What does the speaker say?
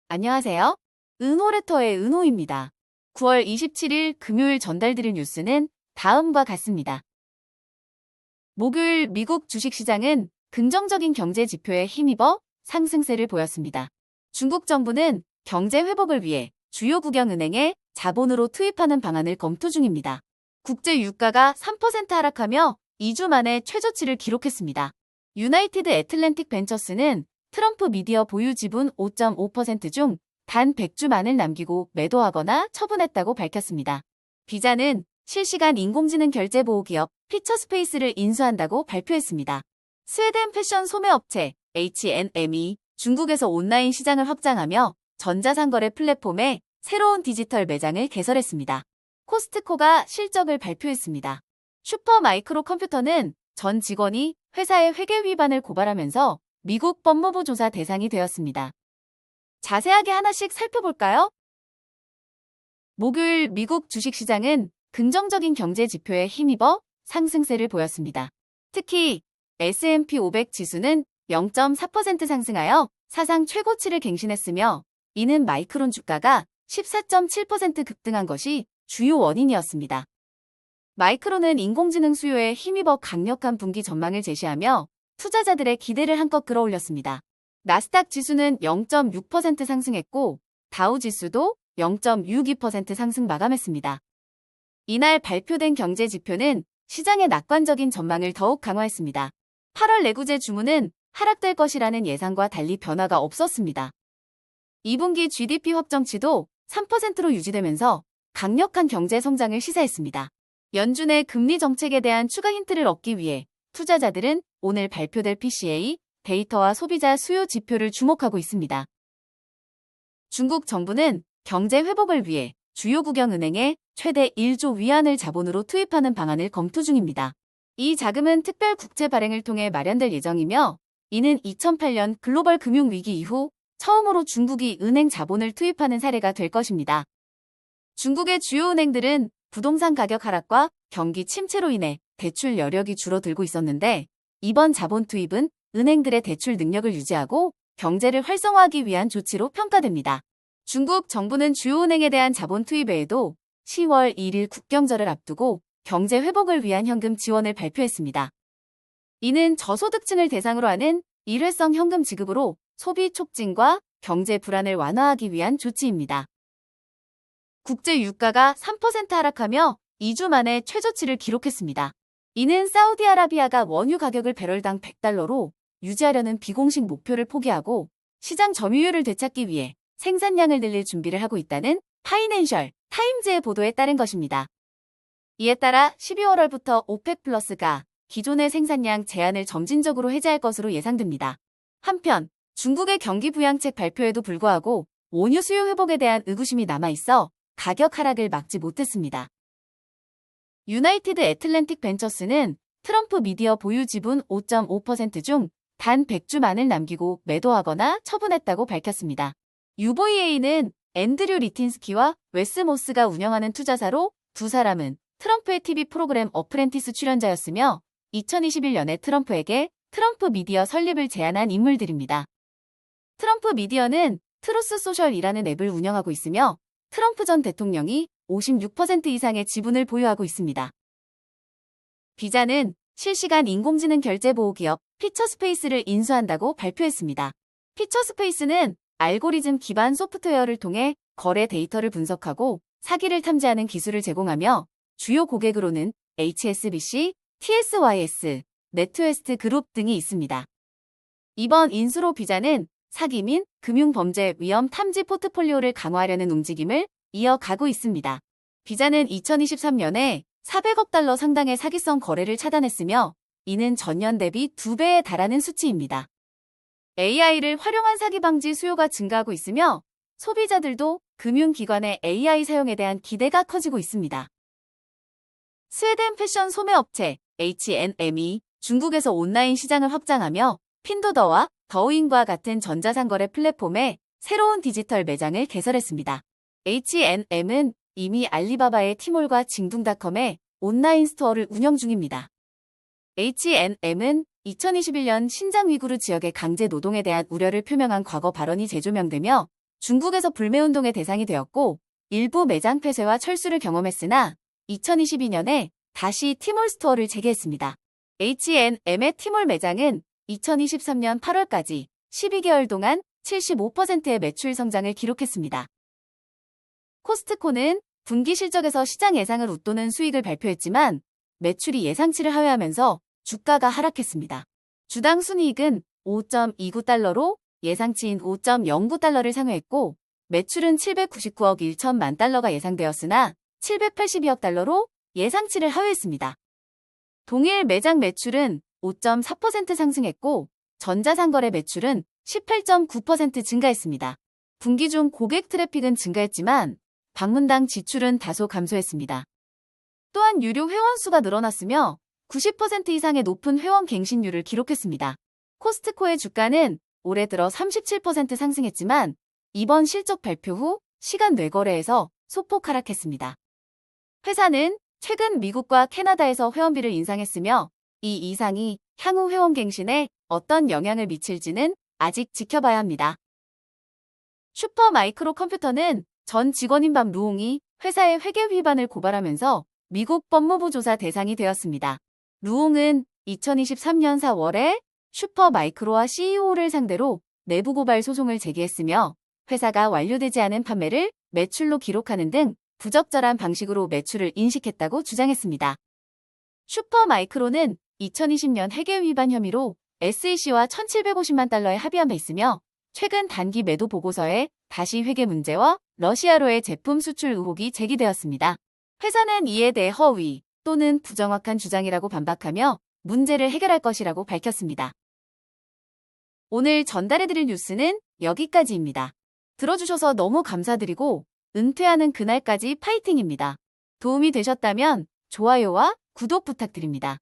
안녕하세요. 은호레터의 은호입니다. 9월 27일 금요일 전달드린 뉴스는 다음과 같습니다. 목요일 미국 주식시장은 긍정적인 경제 지표에 힘입어 상승세를 보였습니다. 중국 정부는 경제 회복을 위해 주요 국영은행에 자본으로 투입하는 방안을 검토 중입니다. 국제 유가가 3% 하락하며 2주 만에 최저치를 기록했습니다. 유나이티드 애틀랜틱 벤처스는 트럼프 미디어 보유 지분 5.5% 중 단 100주만을 남기고 매도하거나 처분했다고 밝혔습니다. 비자는 실시간 인공지능 결제 보호 기업 피처스페이스를 인수한다고 발표했습니다. 스웨덴 패션 소매업체 H&M이 중국에서 온라인 시장을 확장하며 전자상거래 플랫폼에 새로운 디지털 매장을 개설했습니다. 코스트코가 실적을 발표했습니다. 슈퍼마이크로 컴퓨터는 전 직원이 회사의 회계 위반을 고발하면서 미국 법무부 조사 대상이 되었습니다. 자세하게 하나씩 살펴볼까요? 목요일 미국 주식시장은 긍정적인 경제 지표에 힘입어 상승세를 보였습니다. 특히 S&P 500 지수는 0.4% 상승하여 사상 최고치를 갱신했으며 이는 마이크론 주가가 14.7% 급등한 것이 주요 원인이었습니다. 마이크론은 인공지능 수요에 힘입어 강력한 분기 전망을 제시하며 투자자들의 기대를 한껏 끌어올렸습니다. 나스닥 지수는 0.6% 상승했고 다우 지수도 0.62% 상승 마감했습니다. 이날 발표된 경제 지표는 시장의 낙관적인 전망을 더욱 강화했습니다. 8월 내구재 주문은 하락될 것이라는 예상과 달리 변화가 없었습니다. 2분기 GDP 확정치도 3%로 유지되면서 강력한 경제 성장을 시사했습니다. 연준의 금리 정책에 대한 추가 힌트를 얻기 위해 투자자들은 오늘 발표될 PCE 데이터와 소비자 수요 지표를 주목하고 있습니다. 중국 정부는 경제 회복을 위해 주요 국영은행에 최대 1조 위안을 자본으로 투입하는 방안을 검토 중입니다. 이 자금은 특별 국채 발행을 통해 마련될 예정이며 이는 2008년 글로벌 금융위기 이후 처음으로 중국이 은행 자본을 투입하는 사례가 될 것입니다. 중국의 주요 은행들은 부동산 가격 하락과 경기 침체로 인해 대출 여력이 줄어들고 있었는데 이번 자본 투입은 은행들의 대출 능력을 유지하고 경제를 활성화하기 위한 조치로 평가됩니다. 중국 정부는 주요 은행에 대한 자본 투입 외에도 10월 1일 국경절을 앞두고 경제 회복을 위한 현금 지원을 발표했습니다. 이는 저소득층을 대상으로 하는 일회성 현금 지급으로 소비 촉진과 경제 불안을 완화하기 위한 조치입니다. 국제 유가가 3% 하락하며 2주 만에 최저치를 기록했습니다. 이는 사우디아라비아가 원유 가격을 배럴당 100달러로 유지하려는 비공식 목표를 포기하고 시장 점유율을 되찾기 위해 생산량을 늘릴 준비를 하고 있다는 파이낸셜 타임즈의 보도에 따른 것입니다. 이에 따라 12월부터 오펙 플러스가 기존의 생산량 제한을 점진적으로 해제할 것으로 예상됩니다. 한편 중국의 경기 부양책 발표에도 불구하고 원유 수요 회복에 대한 의구심이 남아있어 가격 하락을 막지 못했습니다. 유나이티드 애틀랜틱 벤처스는 트럼프 미디어 보유 지분 5.5% 중 단 100주만을 남기고 매도하거나 처분했다고 밝혔습니다. UVA는 앤드류 리틴스키와 웨스 모스가 운영하는 투자사로 두 사람은 트럼프의 TV 프로그램 어프렌티스 출연자였으며 2021년에 트럼프에게 트럼프 미디어 설립을 제안한 인물들입니다. 트럼프 미디어는 트루스 소셜이라는 앱을 운영하고 있으며 트럼프 전 대통령이 56% 이상의 지분을 보유하고 있습니다. 비자는 실시간 인공지능 결제 보호 기업 피처스페이스를 인수한다고 발표했습니다. 피처스페이스는 알고리즘 기반 소프트웨어를 통해 거래 데이터를 분석하고 사기를 탐지하는 기술을 제공하며 주요 고객으로는 HSBC, TSYS, 네트웨스트 그룹 등이 있습니다. 이번 인수로 비자는 사기 및 금융범죄 위험 탐지 포트폴리오를 강화하려는 움직임을 이어가고 있습니다. 비자는 2023년에 400억 달러 상당의 사기성 거래를 차단했으며 이는 전년 대비 2배에 달하는 수치입니다. AI를 활용한 사기 방지 수요가 증가하고 있으며 소비자들도 금융기관의 AI 사용에 대한 기대가 커지고 있습니다. 스웨덴 패션 소매업체 H&M이 중국에서 온라인 시장을 확장하며 핀도더와 더우인과 같은 전자상거래 플랫폼에 새로운 디지털 매장을 개설했습니다. H&M은 이미 알리바바의 티몰과 징둥닷컴에 온라인 스토어를 운영 중입니다. H&M은 2021년 신장 위구르 지역의 강제 노동에 대한 우려를 표명한 과거 발언이 재조명되며 중국에서 불매운동의 대상이 되었고 일부 매장 폐쇄와 철수를 경험했으나 2022년에 다시 티몰 스토어를 재개했습니다. H&M의 티몰 매장은 2023년 8월까지 12개월 동안 75%의 매출 성장을 기록했습니다. 코스트코는 분기 실적에서 시장 예상을 웃도는 수익을 발표했지만 매출이 예상치를 하회하면서 주가가 하락했습니다. 주당 순이익은 5.29달러로 예상치인 5.09달러를 상회했고 매출은 799억 1천만 달러가 예상되었으나 782억 달러로 예상치를 하회했습니다. 동일 매장 매출은 5.4% 상승했고 전자상거래 매출은 18.9% 증가했습니다. 분기 중 고객 트래픽은 증가했지만 방문당 지출은 다소 감소했습니다. 또한 유료 회원 수가 늘어났으며 90% 이상의 높은 회원 갱신율을 기록했습니다. 코스트코의 주가는 올해 들어 37% 상승했지만 이번 실적 발표 후 시간 뇌거래에서 소폭 하락했습니다. 회사는 최근 미국과 캐나다에서 회원비를 인상했으며 이 인상이 향후 회원 갱신에 어떤 영향을 미칠지는 아직 지켜봐야 합니다. 슈퍼마이크로 컴퓨터는 전 직원인 밤 루옹이 회사의 회계 위반을 고발하면서 미국 법무부 조사 대상이 되었습니다. 루옹은 2023년 4월에 슈퍼마이크로와 CEO를 상대로 내부 고발 소송을 제기했으며 회사가 완료되지 않은 판매를 매출로 기록하는 등 부적절한 방식으로 매출을 인식했다고 주장했습니다. 슈퍼마이크로는 2020년 회계 위반 혐의로 SEC와 1,750만 달러에 합의한 바 있으며 최근 단기 매도 보고서에 다시 회계 문제와 러시아로의 제품 수출 의혹이 제기되었습니다. 회사는 이에 대해 허위 또는 부정확한 주장이라고 반박하며 문제를 해결할 것이라고 밝혔습니다. 오늘 전달해드릴 뉴스는 여기까지입니다. 들어주셔서 너무 감사드리고 은퇴하는 그날까지 파이팅입니다. 도움이 되셨다면 좋아요와 구독 부탁드립니다.